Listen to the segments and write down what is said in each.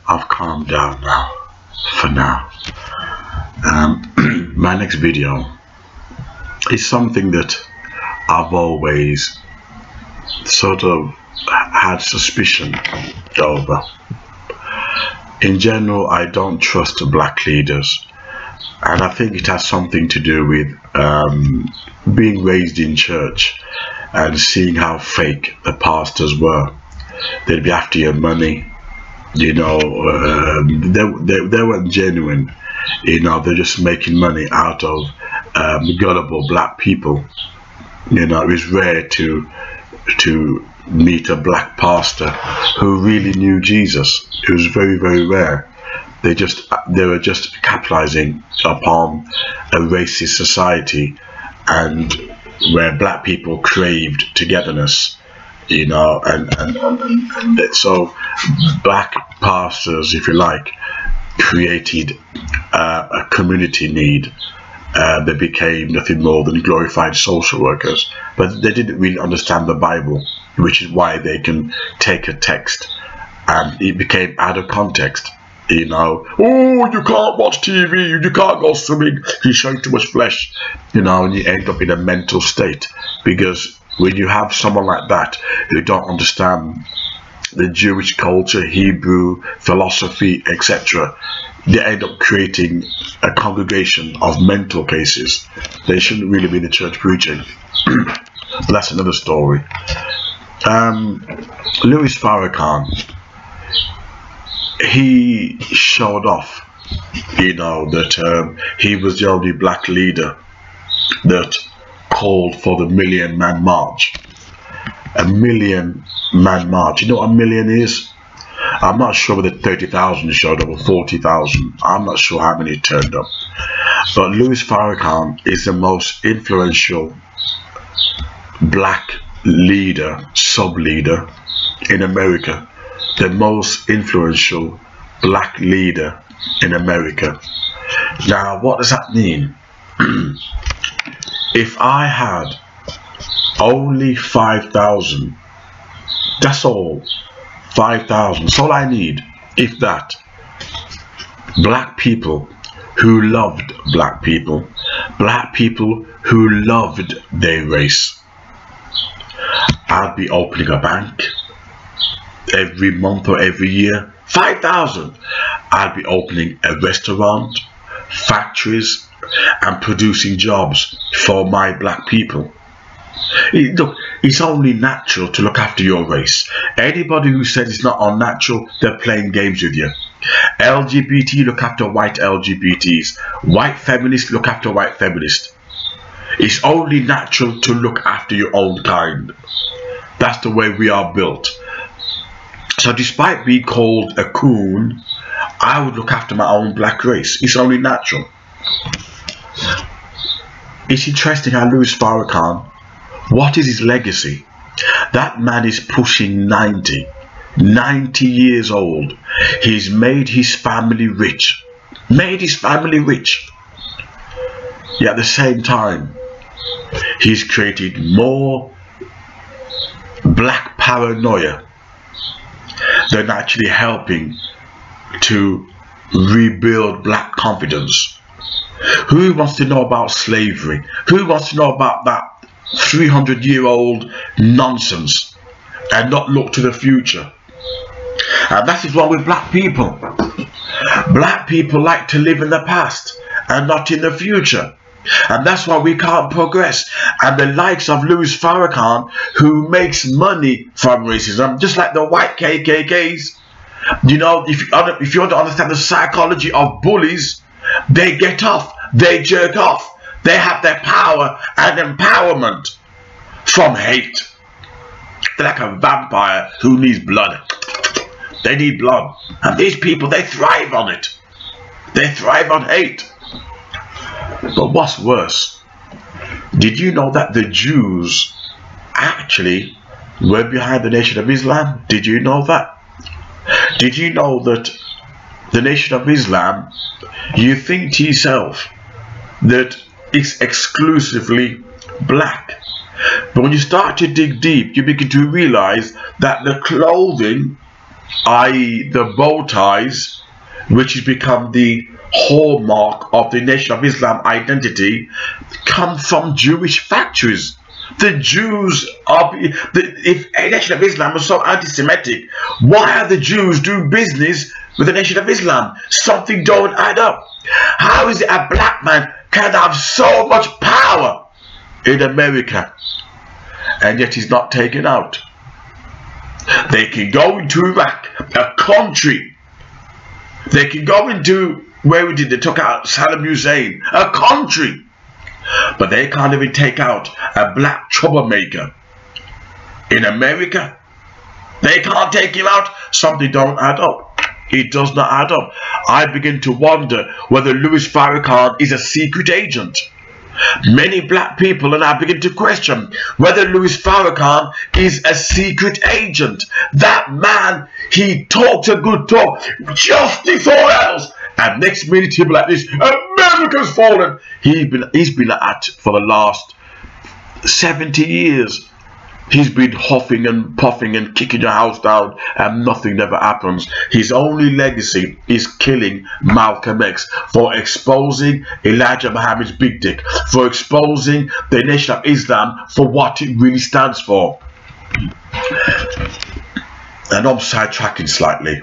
I've calmed down now, for now. My next video is something that I've always sort of had suspicion over. In general, I don't trust black leaders, and I think it has something to do with being raised in church and seeing how fake the pastors were. They'd be after your money, you know. They weren't genuine, you know. They're just making money out of gullible black people. You know, it was rare to meet a black pastor who really knew Jesus. It was very, very rare. They were just capitalizing upon a racist society, and where black people craved togetherness, you know, and so black pastors, if you like, created a community need. They became nothing more than glorified social workers, but they didn't really understand the Bible, which is why they can take a text and it became out of context. You know, oh, you can't watch TV, you can't go swimming, you're showing too much flesh, you know, and you end up in a mental state. Because when you have someone like that who don't understand the Jewish culture, Hebrew, philosophy, etc., they end up creating a congregation of mental cases. They shouldn't really be in the church preaching. But that's another story. Louis Farrakhan, he showed off, you know, that he was the only black leader that called for the million-man march. A million-man march. You know what a million is? I'm not sure whether 30,000 showed up or 40,000. I'm not sure how many turned up. But Louis Farrakhan is the most influential black leader, sub-leader in America. The most influential black leader in America. Now, what does that mean? If I had only 5,000, that's all. 5,000, that's all I need, if that. Black people who loved black people who loved their race. I'd be opening a bank every month or every year. 5,000. I'd be opening a restaurant, factories, and producing jobs for my black people. Look, it's only natural to look after your race. Anybody who says it's not unnatural, they're playing games with you. LGBT, look after white LGBTs. White feminists, look after white feminists. It's only natural to look after your own kind. That's the way we are built. So despite being called a coon, I would look after my own black race. It's only natural. It's interesting how Louis Farrakhan, what is his legacy? That man is pushing 90 years old. He's made his family rich. Made his family rich. Yet at the same time, he's created more black paranoia than actually helping to rebuild black confidence. Who wants to know about slavery? Who wants to know about that 300-year-old nonsense and not look to the future? And that is wrong with black people. Black people like to live in the past and not in the future. And that's why we can't progress. And the likes of Louis Farrakhan, who makes money from racism, just like the white KKKs, you know, if you want to understand the psychology of bullies, they get off, they jerk off. They have their power and empowerment from hate. They're like a vampire who needs blood. They need blood. And these people, they thrive on it. They thrive on hate. But what's worse, did you know that the Jews actually were behind the Nation of Islam? Did you know that? Did you know that the Nation of Islam, you think to yourself that it's exclusively black, but when you start to dig deep, you begin to realize that the clothing i.e. the bow ties, which has become the hallmark of the Nation of Islam identity, come from Jewish factories. The Jews are, if a Nation of Islam was so anti-Semitic, why are the Jews doing business with the Nation of Islam? Something don't add up. How is it a black man can have so much power in America and yet he's not taken out? They can go into Iraq, a country. They can go into, where did they took out Saddam Hussein, a country. But they can't even take out a black troublemaker in America. They can't take him out. Something don't add up. It does not add up. I begin to wonder whether Louis Farrakhan is a secret agent. Many black people and I begin to question whether Louis Farrakhan is a secret agent. That man, he talks a good talk, justice or else. And next minute he'll be like this, America's fallen. He's been at for the last 70 years. He's been huffing and puffing and kicking your house down and nothing never happens. His only legacy is killing Malcolm X for exposing Elijah Muhammad's big dick, for exposing the Nation of Islam for what it really stands for. And I'm sidetracking slightly.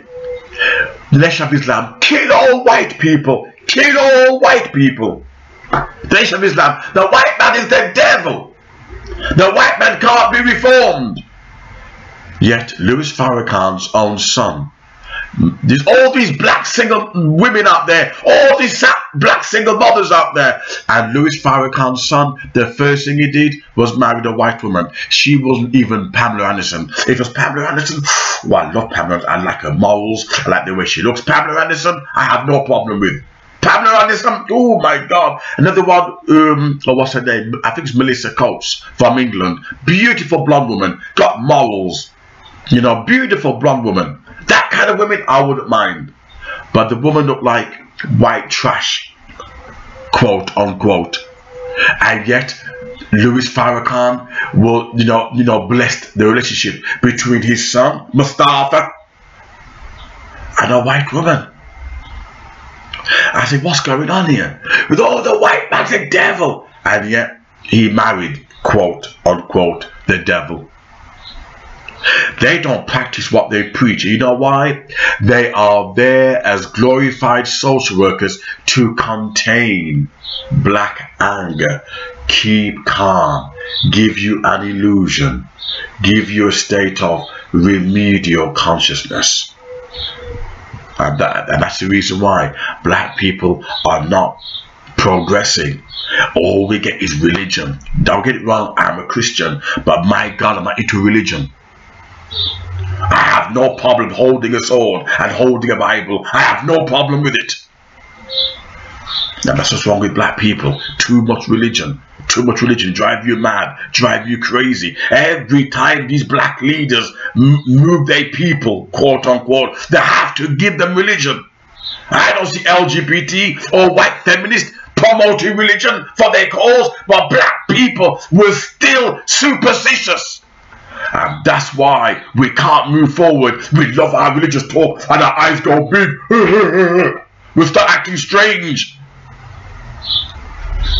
The Nation of Islam, kill all white people, kill all white people. The Nation of Islam, the white man is the devil. The white man can't be reformed. Yet Louis Farrakhan's own son, there's all these black single women out there, all these black single mothers out there, and Louis Farrakhan's son, the first thing he did was marry a white woman. She wasn't even Pamela Anderson. If it was Pamela Anderson, well, I love Pamela. I like her morals, I like the way she looks. Pamela Anderson, I have no problem with. Pamela Anderson, oh my God. Another one, what's her name? I think it's Melissa Coates from England. Beautiful blonde woman, got morals. You know, beautiful blonde woman. That kind of women I wouldn't mind. But the woman looked like white trash, quote unquote. And yet Louis Farrakhan will, you know, blessed the relationship between his son, Mustafa, and a white woman. I said, what's going on here? With all the white man's the devil. And yet he married, quote unquote, the devil. They don't practice what they preach. You know why? They are there as glorified social workers to contain black anger, keep calm, give you an illusion, give you a state of remedial consciousness. And that's the reason why black people are not progressing. All we get is religion. Don't get it wrong, I'm a Christian, but my God, I'm not into religion. I have no problem holding a sword and holding a Bible. I have no problem with it. And that's what's wrong with black people. Too much religion. Too much religion drive you mad, drive you crazy. Every time these black leaders move their people, quote unquote, they have to give them religion. I don't see LGBT or white feminists promoting religion for their cause, but black people were still superstitious. And that's why we can't move forward. We love our religious talk and our eyes go big. We start acting strange.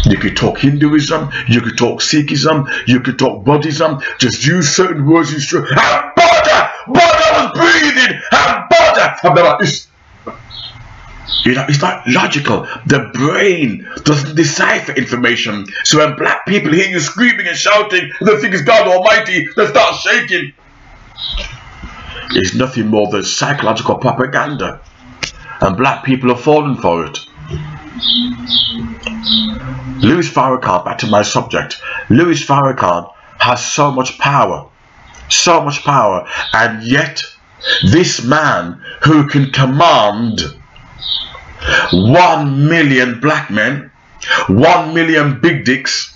You could talk Hinduism, you could talk Sikhism, you could talk Buddhism, just use certain words in strength. And Buddha was breathing, and Buddha, and they're like this. You know, it's not logical. The brain doesn't decipher information. So when black people hear you screaming and shouting, they think it's God Almighty, they start shaking. It's nothing more than psychological propaganda. And black people are falling for it. Louis Farrakhan, back to my subject. Louis Farrakhan has so much power. So much power. And yet, this man who can command 1 million black men, 1 million big dicks,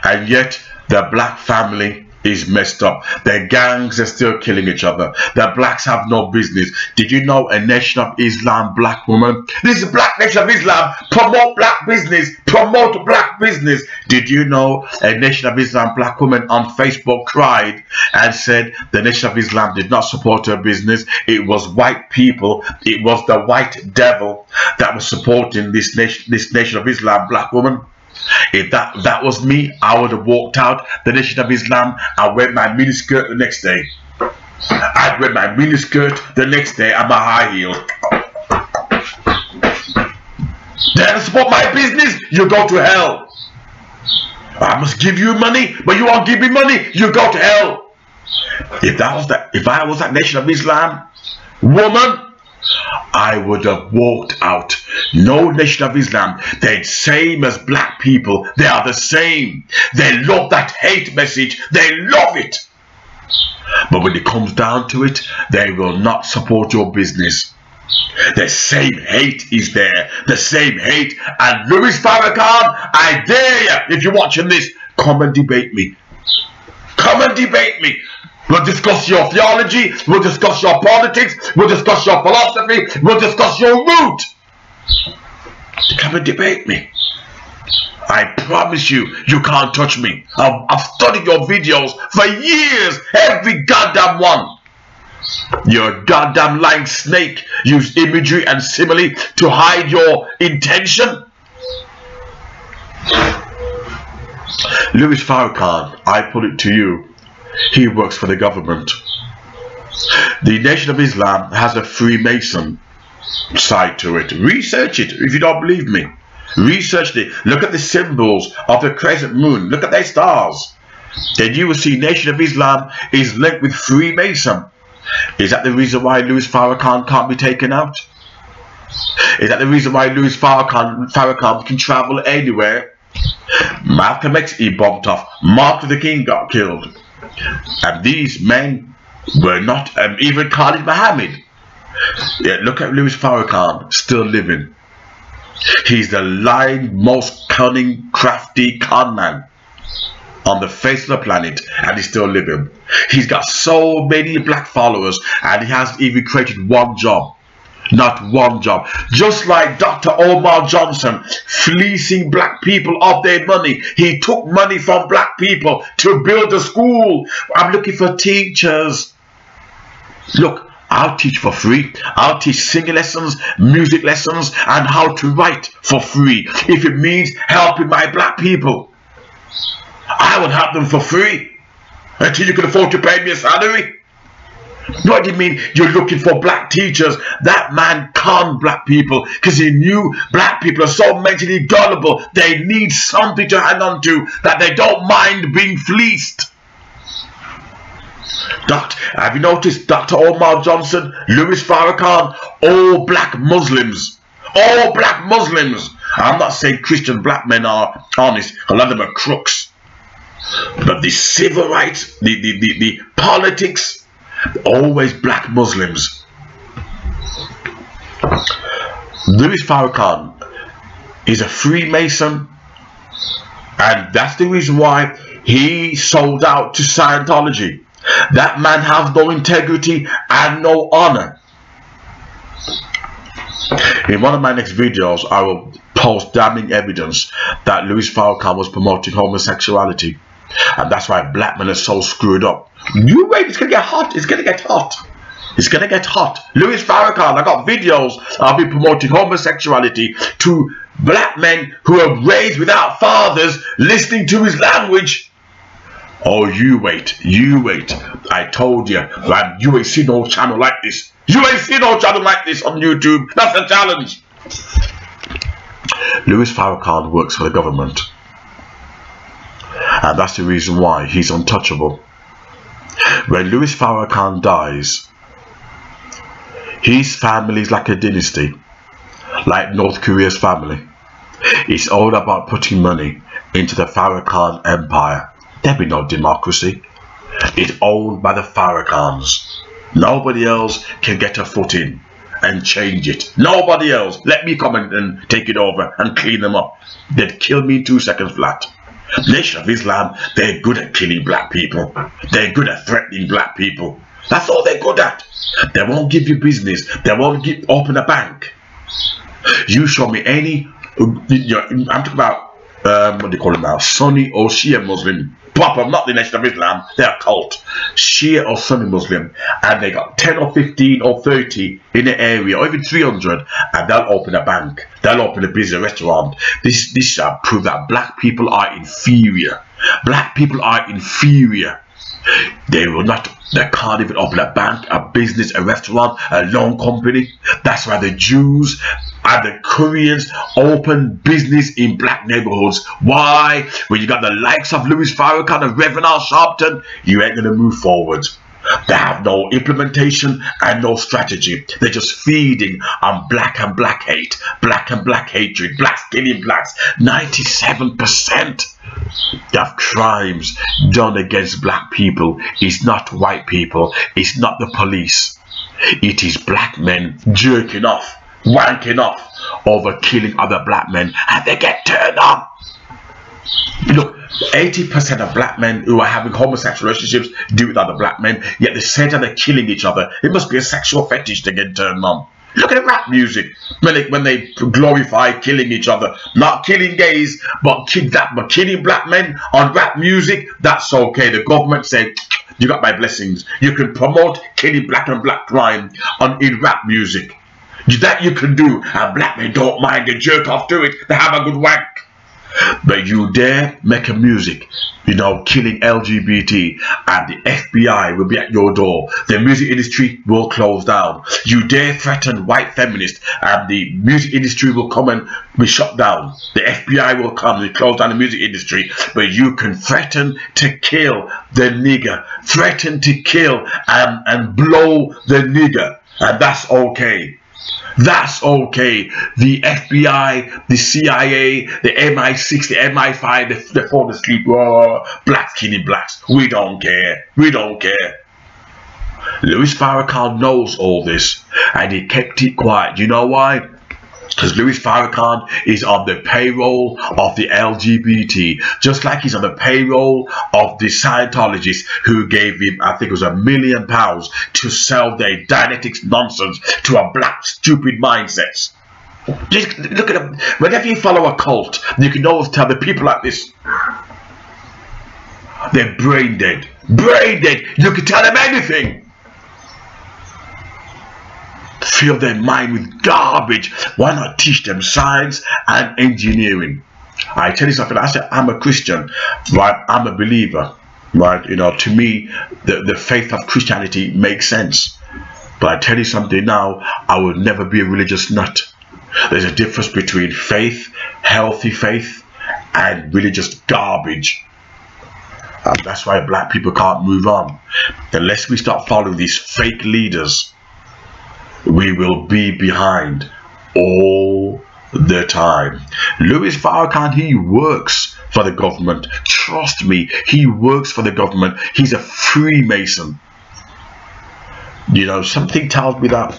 and yet the black family is messed up. Their gangs are still killing each other. The blacks have no business. Did you know a Nation of Islam black woman? This is Black Nation of Islam. Promote black business. Promote black business. Did you know a Nation of Islam black woman on Facebook cried and said the Nation of Islam did not support her business? It was white people. It was the white devil that was supporting this Nation of Islam black woman. If that was me, I would have walked out the Nation of Islam and wear my miniskirt the next day. I'd wear my miniskirt the next day and my high heel. They don't support my business, you go to hell. I must give you money, but you won't give me money, you go to hell. If I was that Nation of Islam woman, I would have walked out. No Nation of Islam, they're the same as black people. They are the same. They love that hate message. They love it. But when it comes down to it, they will not support your business. The same hate is there. The same hate. And Louis Farrakhan, I dare you, if you're watching this, come and debate me. Come and debate me. We'll discuss your theology, we'll discuss your politics, we'll discuss your philosophy, we'll discuss your root. Come and debate me. I promise you, you can't touch me. I've studied your videos for years, every goddamn one. You're a goddamn lying snake. Use imagery and simile to hide your intention. Louis Farrakhan, I put it to you. He works for the government. The Nation of Islam has a Freemason side to it. Research it if you don't believe me. Research it. Look at the symbols of the crescent moon. Look at their stars. Then you will see Nation of Islam is linked with Freemason. Is that the reason why Louis Farrakhan can't be taken out? Is that the reason why Louis Farrakhan can travel anywhere? Malcolm X, he bumped off. Martin Luther King got killed. And these men were not even Khalid Muhammad. Yeah, look at Louis Farrakhan, still living. He's the lying, most cunning, crafty con man on the face of the planet, and he's still living. He's got so many black followers, and he hasn't even created one job. Not one job. Just like Dr. Omar Johnson fleecing black people of their money. He took money from black people to build a school. I'm looking for teachers. Look, I'll teach for free. I'll teach singing lessons, music lessons, and how to write for free. If it means helping my black people, I will help them for free until you can afford to pay me a salary. What do you mean you're looking for black teachers? That man conned black people because he knew black people are so mentally gullible. They need something to hang on to, that they don't mind being fleeced. Have you noticed Dr. Omar Johnson, Louis Farrakhan, all black Muslims? All black Muslims. I'm not saying Christian black men are honest. A lot of them are crooks. But the civil rights, the politics, always black Muslims. Louis Farrakhan is a Freemason, and that's the reason why he sold out to Scientology. That man has no integrity and no honor. In one of my next videos, I will post damning evidence that Louis Farrakhan was promoting homosexuality. And that's why black men are so screwed up. You wait, it's gonna get hot. It's gonna get hot. It's gonna get hot. Louis Farrakhan, I got videos. I'll be promoting homosexuality to black men who are raised without fathers, listening to his language. Oh, you wait. You wait. I told you, man, you ain't seen no channel like this. You ain't seen no channel like this on YouTube. That's a challenge. Louis Farrakhan works for the government. And that's the reason why he's untouchable. When Louis Farrakhan dies, his family is like a dynasty, like North Korea's family. It's all about putting money into the Farrakhan empire. There'll be no democracy. It's owned by the Farrakhans. Nobody else can get a foot in and change it. Nobody else. Let me come and take it over and clean them up. They'd kill me in 2 seconds flat. Nation of Islam, they're good at killing black people. They're good at threatening black people. That's all they're good at. They won't give you business. They won't open a bank. You show me any, I'm talking about, what do you call it now, Sunni or Shia Muslim, proper, not the Nation of Islam, they're a cult, Shia or Sunni Muslim, and they got 10 or 15 or 30 in the area, or even 300, and they'll open a bank, they'll open a business restaurant. This shall prove that black people are inferior. Black people are inferior. They will not, they can't even open a bank, a business, a restaurant, a loan company. That's why the Jews and the Koreans open business in black neighborhoods. Why? When you got the likes of Louis Farrakhan and Reverend Al Sharpton, you ain't gonna move forward. They have no implementation and no strategy. They're just feeding on black and black hate, black and black hatred, blacks killing blacks. 97% of crimes done against black people is not white people, it's not the police. It is black men jerking off, wanking off over killing other black men, and they get turned on. Look, 80% of black men who are having homosexual relationships do it with other black men, yet the same time they're killing each other. It must be a sexual fetish to get turned on. Look at rap music when they glorify killing each other, not killing gays, but killing black men on rap music. That's okay. The government said, "You got my blessings. You can promote killing black and black crime in rap music. That you can do, and black men don't mind. They jerk off to it. They have a good wank." But you dare make a music, you know, killing LGBT, and the FBI will be at your door. The music industry will close down. You dare threaten white feminists, and the music industry will come and be shut down. The FBI will come and close down the music industry. But you can threaten to kill the nigger, threaten to kill and blow the nigger, and that's okay. That's okay. The FBI, the CIA, the MI6, the MI5, they fall asleep. Oh, blacks killing blacks. We don't care. We don't care. Louis Farrakhan knows all this, and he kept it quiet. You know why? Because Louis Farrakhan is on the payroll of the LGBT, just like he's on the payroll of the Scientologists who gave him, I think it was £1 million to sell their Dianetics nonsense to a black stupid mindset. Just look at them. Whenever you follow a cult, you can always tell the people like this, they're brain dead. Brain dead. You can tell them anything. Fill their mind with garbage. Why not teach them science and engineering? I tell you something. I said I'm a Christian, right? I'm a believer, right? You know, to me, the faith of Christianity makes sense. But I tell you something now, I will never be a religious nut. There's a difference between faith, healthy faith, and religious garbage. And that's why black people can't move on unless we start following these fake leaders. We will be behind all the time. Louis Farrakhan, he works for the government. Trust me, he works for the government. He's a Freemason. You know, something tells me that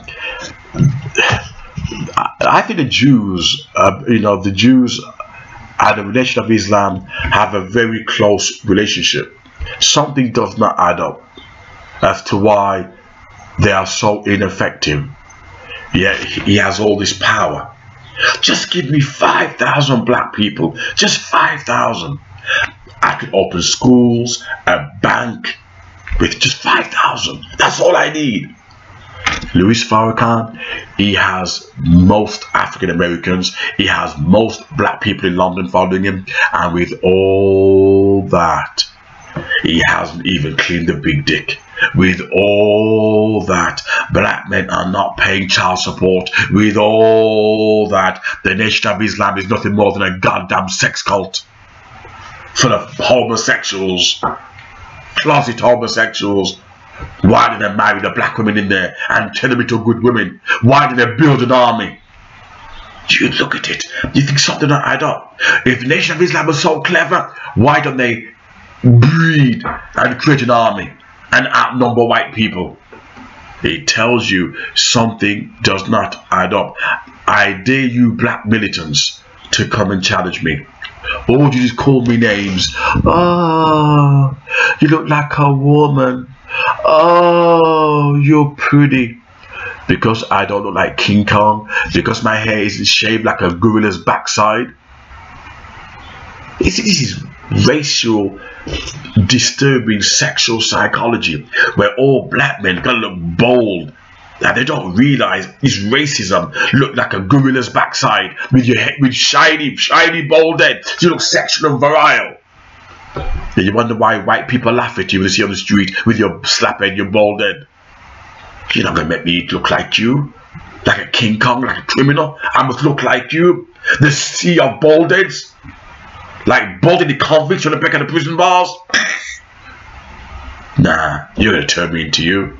I think the Jews, you know, the Jews and the Nation of Islam have a very close relationship. Something does not add up as to why they are so ineffective. Yet he has all this power. Just give me 5,000 black people, just 5,000. I could open schools, a bank with just 5,000. That's all I need. Louis Farrakhan, he has most African Americans, he has most black people in London following him, and with all that, he hasn't even cleaned the big dick. With all that, black men are not paying child support. With all that, the Nation of Islam is nothing more than a goddamn sex cult full of homosexuals, closet homosexuals. Why did they marry the black women in there and turn them into good women? Why did they build an army? You look at it, you think something don't add up. If the Nation of Islam was so clever, why don't they breed and create an army and outnumber white people? It tells you something does not add up. I dare you black militants to come and challenge me. Or you just call me names. Oh, you look like a woman. Oh, you're pretty. Because I don't look like King Kong. Because my hair isn't shaved like a gorilla's backside. This is racial, disturbing sexual psychology where all black men gotta look bold. Now they don't realize this racism. Look like a gorilla's backside with your head, with shiny bald head. You look sexual and virile. And you wonder why white people laugh at you when they see you on the street with your slap head, your bald head. You're not gonna make me look like you, like a King Kong, like a criminal. I must look like you. The sea of bald heads, like bald-headed convicts trying to break out of prison bars. Nah, you're gonna turn me into you.